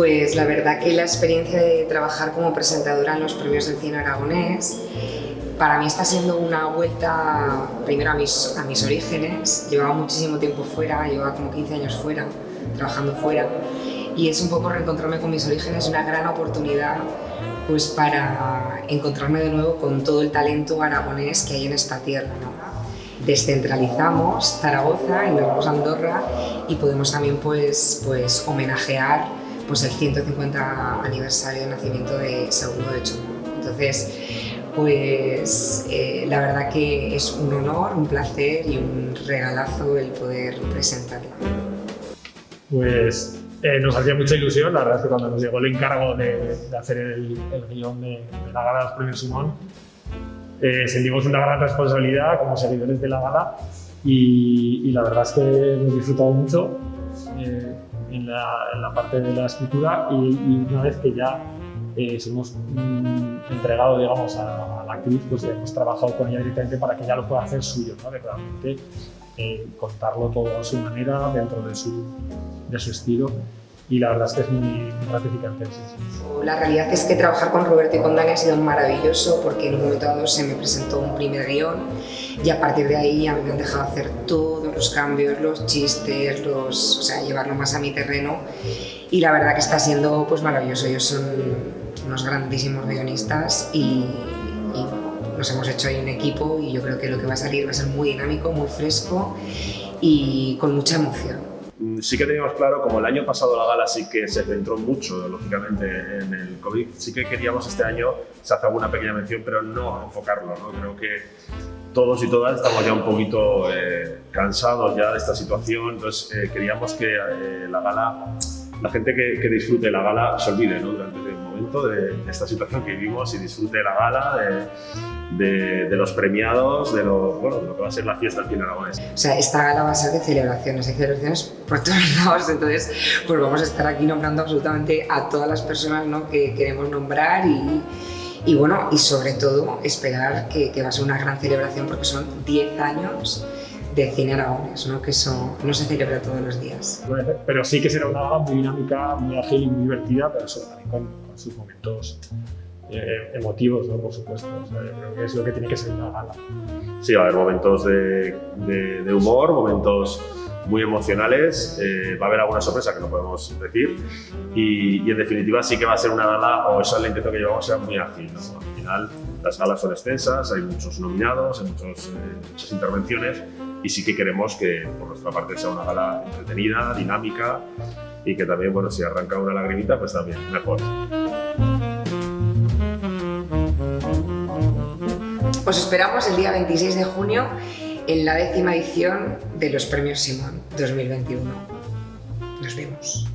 Pues la verdad que la experiencia de trabajar como presentadora en los premios del cine aragonés para mí está siendo una vuelta primero a mis orígenes. Llevaba muchísimo tiempo fuera, llevaba como 15 años fuera, trabajando fuera, y es un poco reencontrarme con mis orígenes, una gran oportunidad pues para encontrarme de nuevo con todo el talento aragonés que hay en esta tierra, ¿no? Descentralizamos Zaragoza y nos vamos a Andorra y podemos también pues homenajear pues el 150 aniversario de nacimiento de Sagunto de Chumbo. Entonces, pues la verdad que es un honor, un placer y un regalazo el poder presentarla. Pues nos hacía mucha ilusión, la verdad es que cuando nos llegó el encargo de hacer el guión de la gala de los premios Simón, sentimos una gran responsabilidad como seguidores de la gala y la verdad es que hemos disfrutado mucho en la parte de la escritura y una vez que ya se hemos entregado, digamos, a la actriz, pues hemos trabajado con ella directamente para que ella lo pueda hacer suyo, ¿no? De realmente contarlo todo a su manera, dentro de su estilo, y la verdad es que es muy gratificante. Sí. La realidad es que trabajar con Roberto y con Dani ha sido maravilloso porque en un momento dado se me presentó un primer guión y a partir de ahí a mí me han dejado hacer todos los cambios, los chistes, o sea, llevarlo más a mi terreno, y la verdad que está siendo pues maravilloso. Ellos son unos grandísimos guionistas y nos hemos hecho ahí un equipo y yo creo que lo que va a salir va a ser muy dinámico, muy fresco y con mucha emoción. Sí que teníamos claro, como el año pasado la gala sí que se centró mucho, lógicamente, en el COVID, sí que queríamos este año, se hace alguna pequeña mención, pero no enfocarlo, ¿no? Creo que todos y todas estamos ya un poquito cansados ya de esta situación, entonces queríamos que la gala, la gente que disfrute la gala se olvide, ¿no? Durante el momento de esta situación que vivimos y disfrute de la gala, de los premiados, de lo que va a ser la fiesta del cine aragonés. O sea, esta gala va a ser de celebraciones, hay celebraciones por todos lados, entonces pues vamos a estar aquí nombrando absolutamente a todas las personas, ¿no?, que queremos nombrar y bueno, y sobre todo esperar que va a ser una gran celebración porque son 10 años de cine aragonés, ¿no?, que eso no se celebra todos los días. Pero sí que será una gala muy dinámica, muy ágil y muy divertida, pero eso también con sus momentos emotivos, ¿no?, por supuesto. O sea, yo creo que es lo que tiene que ser una gala. Sí, va a haber momentos de humor, momentos muy emocionales, va a haber alguna sorpresa que no podemos decir y en definitiva sí que va a ser una gala, o esa es la intención que llevamos, sea muy ágil, ¿no? Al final las galas son extensas, hay muchos nominados, hay muchas intervenciones y sí que queremos que por nuestra parte sea una gala entretenida, dinámica y que también, bueno, si arranca una lagrimita, pues también mejor. Os esperamos el día 26 de junio en la 10ª edición de los Premios Simón 2021. Nos vemos.